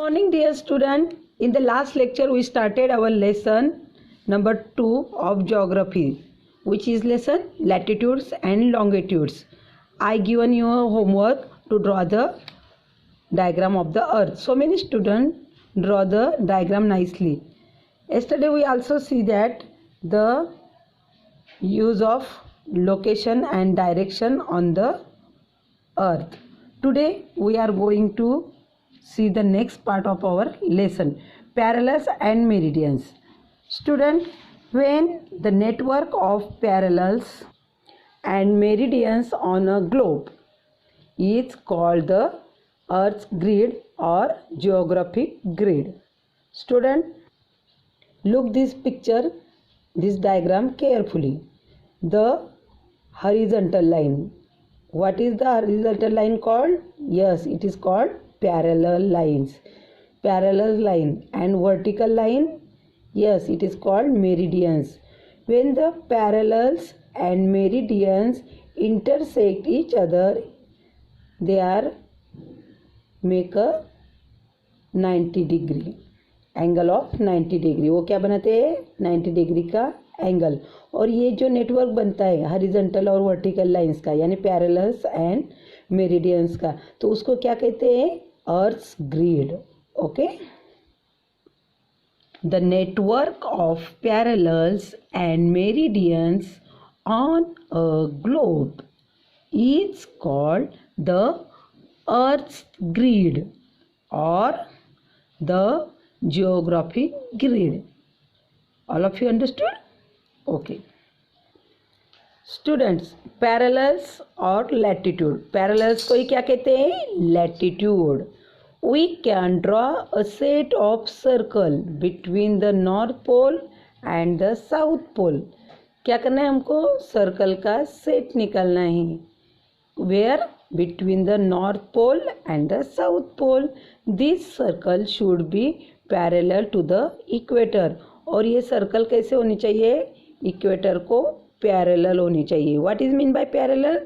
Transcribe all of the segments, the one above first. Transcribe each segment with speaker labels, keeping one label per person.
Speaker 1: Morning dear student. In the last lecture we started our lesson number 2 of geography, which is lesson latitudes and longitudes. I given you a homework to draw the diagram of the earth. So many students draw the diagram nicely. Yesterday we also see that the use of location and direction on the earth. Today we are going to see the next part of our lesson, parallels and meridians. Student, when the network of parallels and meridians on a globe is called the earth's grid or geographic grid. Student, look this picture, this diagram carefully. The horizontal line. What is the horizontal line called? Yes, it is called parallel lines. Parallel line. And vertical line? Yes, it is called meridians. When the parallels and meridians intersect each other, they are make a 90 degree angle of 90 degree. वो क्या बनाते हैं? 90 degree का angle. और ये जो network बनता है हॉरिजॉन्टल और वर्टिकल लाइंस का, यानी पैरेलल्स एंड मेरिडियंस का, तो उसको क्या कहते हैं? Earth's grid. Okay. The network of parallels and meridians on a globe is called the earth's grid और the geographic grid. All of you understood? Okay. Students, parallels और latitude. Parallels को ही क्या कहते हैं? Latitude. We can draw a set of circle between the north pole and the south pole. क्या करना है हमको? सर्कल का सेट निकालना है. Where? Between the north pole and the south pole. This circle should be parallel to the equator. और ये circle कैसे होनी चाहिए? इक्वेटर को पैरेलल होनी चाहिए. What is mean by parallel?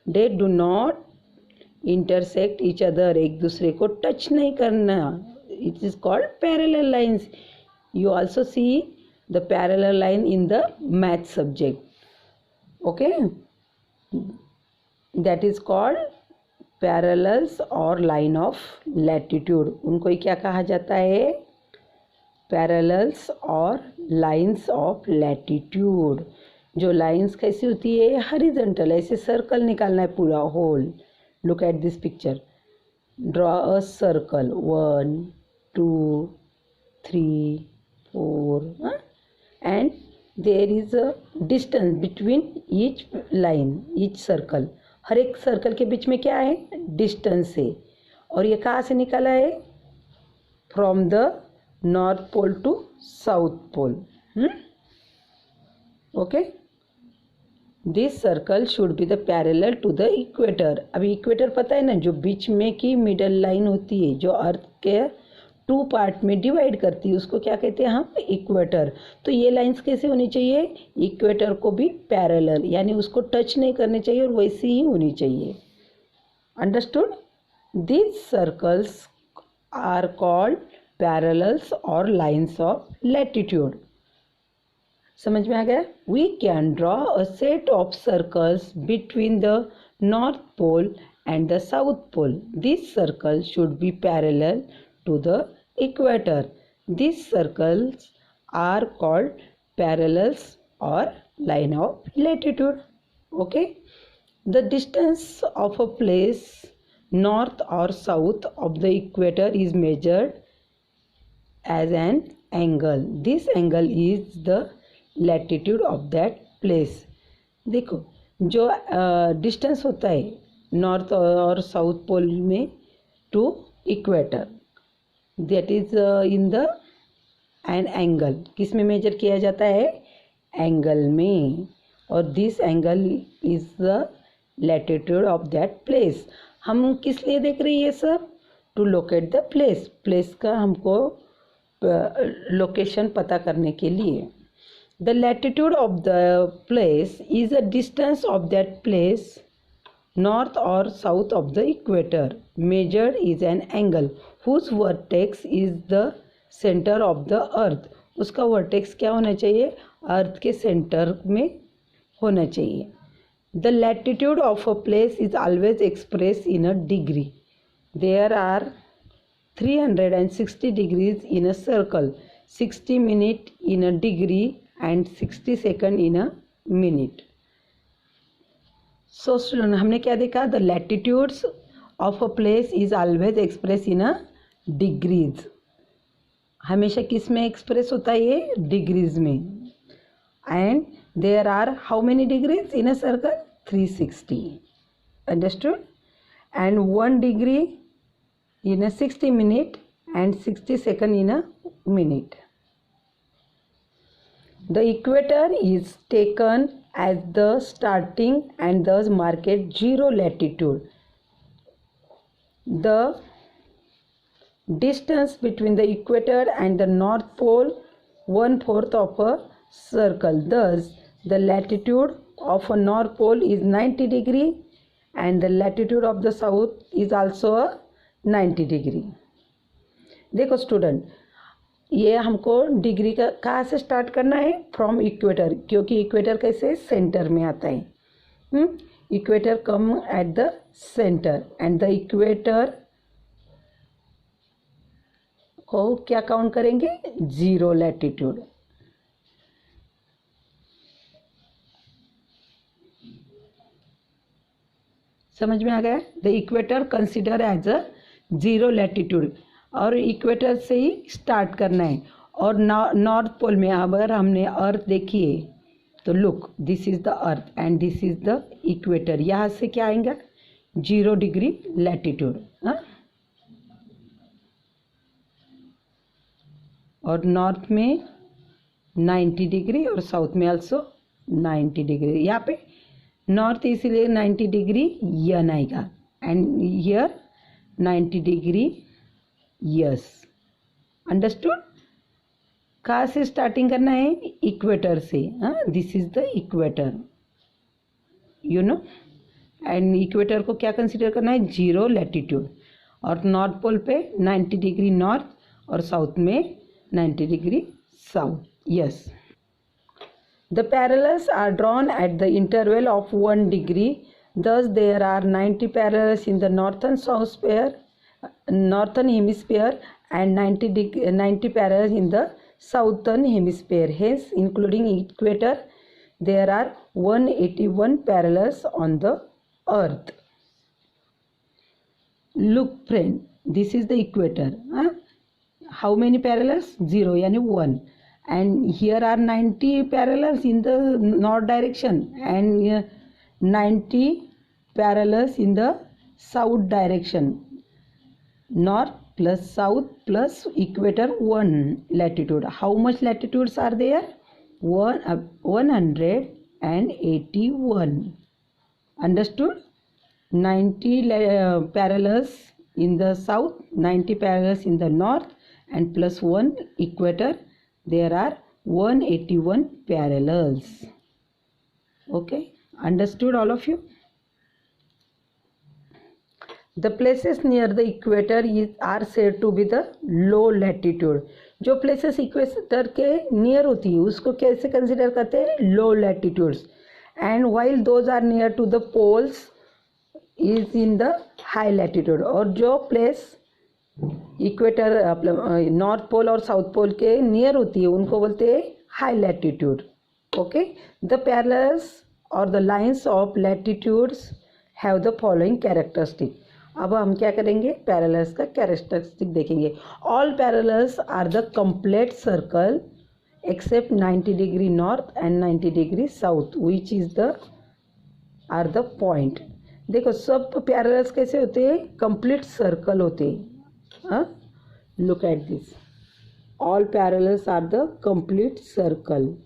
Speaker 1: They do not intersect each other. एक दूसरे को टच नहीं करना. It is called parallel lines. You also see the parallel line in the math subject. Okay? That is called parallels और line of latitude. उनको ही क्या कहा जाता है? पैरेलल्स और लाइंस ऑफ लैटिट्यूड. जो लाइंस कैसी होती है? हॉरिजॉन्टल. ऐसे सर्कल निकालना है पूरा whole. Look at this picture. Draw a circle 1 2 3 4 and there is a distance between each line, each circle. हर एक सर्कल के बीच में क्या है? डिस्टेंस है. और ये कहाँ से निकाला है? From the north pole to south pole. Okay. This circle should be the parallel to the equator. अभी इक्वेटर पता है ना, जो बीच में की मिडल लाइन होती है, जो अर्थ के 2 पार्ट में डिवाइड करती है, उसको क्या कहते हैं हम? इक्वेटर. तो ये लाइंस कैसे होनी चाहिए? इक्वेटर को भी पैरेलल, यानी उसको टच नहीं करने चाहिए और वैसी ही होनी चाहिए. Understood? These circles are called parallels और लाइंस ऑफ लैटिट्यूड. समझ में आ गया? We can draw a set of circles between the north pole and the south pole. This circle should be parallel to the equator. These circles are called parallels or line of latitude. Okay. The distance of a place north or south of the equator is measured as an angle. This angle is the latitude of that place. देखो, जो distance होता है north और south pole में to equator, that is in the an angle. किस में major किया जाता है? एंगल में. और this angle is the latitude of that place. हम किस लिए देख रहे हैं ये सब? To locate the place. Place का हमको लोकेशन पता करने के लिए. The latitude of the place is a distance of that place north or south of the equator. Measured is an angle whose vertex is the centre of the earth, उसका vertex क्या होना चाहिए, अर्थ के centre में होना चाहिए। The latitude of a place is always express in a degree, there are 360 degrees in a circle, 60 minutes in a degree and 60 seconds in a minute. So student, हमने क्या देखा, the latitudes of a place is always expressed in a degrees, हमेशा किस में express होता है, ये degrees में। And there are how many degrees in a circle, 360, understood. And 1 degree in a 60 minute and 60 seconds in a minute. The equator is taken as the starting and thus marked 0 latitude. The distance between the equator and the north pole 1/4 of a circle. Thus, the latitude of a north pole is 90 degree and the latitude of the south is also a 90 degree. देखो student, ये हमको degree का कहाँ से start करना है, from equator, क्योंकि equator कैसे सेंटर में आता है। Equator come at the centre and the equator को क्या काउंट करेंगे, 0 लैटिट्यूड। समझ में आ गया। The equator consider as a 0 latitude, और इक्वेटर से ही स्टार्ट करना है। और नॉर्थ पोल में अगर हमने अर्थ देखी है तो look, this is the earth and this is the equator, यहाँ से क्या आएगा, 0 डिग्री लैटिट्यूड। और नॉर्थ में 90 डिग्री और साउथ में आल्सो 90 डिग्री। यहाँ पे नॉर्थ इसीलिए 90 डिग्री यन आएगा and here 90 degree yes, understood. कहाँ से स्टार्टिंग करना है, इक्वेटर से। This is the equator, you know. And equator को क्या कंसिडर करना है, 0 लैटिट्यूड। और नॉर्थ पोल पे 90 डिग्री नॉर्थ और साउथ में 90 degree south, yes. The parallels are drawn at the interval of 1 degree. Thus, there are 90 parallels in the northern hemisphere and 90 parallels in the southern hemisphere. Hence, including equator, there are 181 parallels on the earth. Look friend, this is the equator. How many parallels? 0 यानी 1. And here are 90 parallels in the north direction and 90 parallels in the south direction. North plus south plus equator 1 latitude. How much latitudes are there? 181. Understood? 90 parallels in the south, 90 parallels in the north, and plus 1 equator. There are 181 parallels. Okay, understood all of you? The places near the equator are said to be the low latitude. जो places equator के near होती है उसको कैसे consider करते हैं, low latitudes. And while those are near to the poles is in the high latitude. और जो place इक्वेटर नॉर्थ पोल और साउथ पोल के नियर होती है उनको बोलते हैं high latitude. Okay, the parallels और the lines of latitudes have the following characteristic. अब हम क्या करेंगे, पैरेलल्स का कैरेक्टरिस्टिक देखेंगे। All parallels are the complete circle except 90 degree north and 90 degree south which is the are the point. देखो सब parallels कैसे होते हैं, कंप्लीट सर्कल होते हैं। Look at this. All parallels are the complete circle.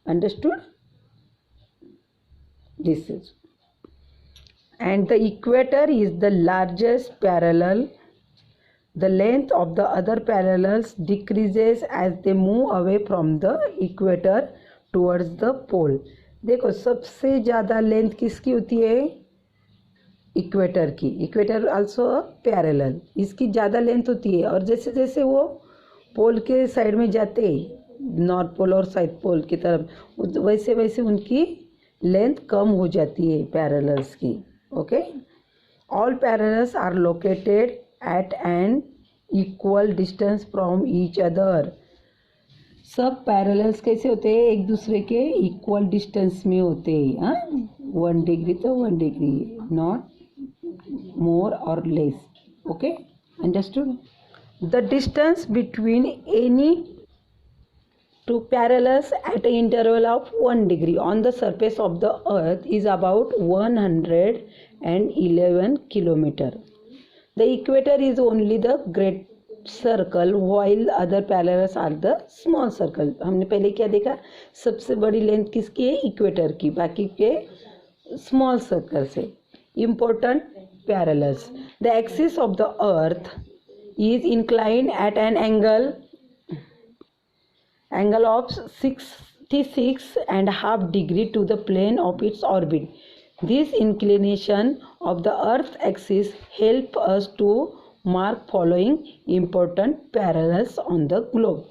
Speaker 1: Understood? This is. And the equator is the largest parallel. The length of the other parallels decreases as they move away from the equator towards the pole. देखो सबसे ज़्यादा length किसकी होती है, equator की, equator also parallel, इसकी ज़्यादा length होती है और जैसे जैसे वो पोल के साइड में जाते नॉर्थ पोल और साउथ पोल की तरफ वैसे वैसे उनकी लेंथ कम हो जाती है पैरेलल्स की. Okay, all parallels are located at an equal distance from each other. सब पैरेलल्स कैसे होते हैं, एक दूसरे के इक्वल डिस्टेंस में होते हैं. 1 डिग्री तो 1 degree, not more or less. Okay, understood? The distance between any two parallels at an interval of 1 degree on the surface of the earth is about 111 kilometer. The equator is only the great circle while other parallels are the small circle. हमने पहले क्या देखा, सबसे बड़ी length किसकी है, equator की, बाकी के स्मॉल सर्कल से. Important parallels. The axis of the earth is inclined at an angle of 66.5 degree to the plane of its orbit. This inclination of the earth axis help us to mark following important parallels on the globe.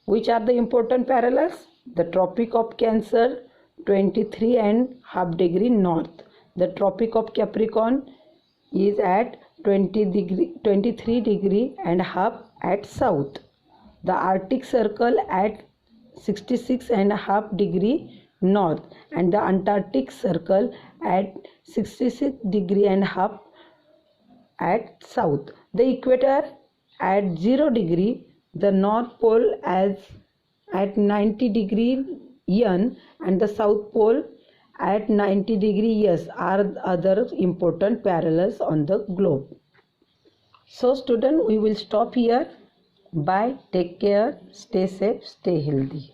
Speaker 1: Which are the important parallels? The Tropic of Cancer 23.5 degree north. The Tropic of Capricorn is at 23 degree and half at south. The Arctic Circle at 66.5 degree north and the Antarctic Circle at 66 degree and half at south. The equator at 0 degree, the North Pole at 90 degree N and the South Pole at 90 degree yes are other important parallels on the globe. So student, we will stop here. Bye, take care, stay safe, stay healthy.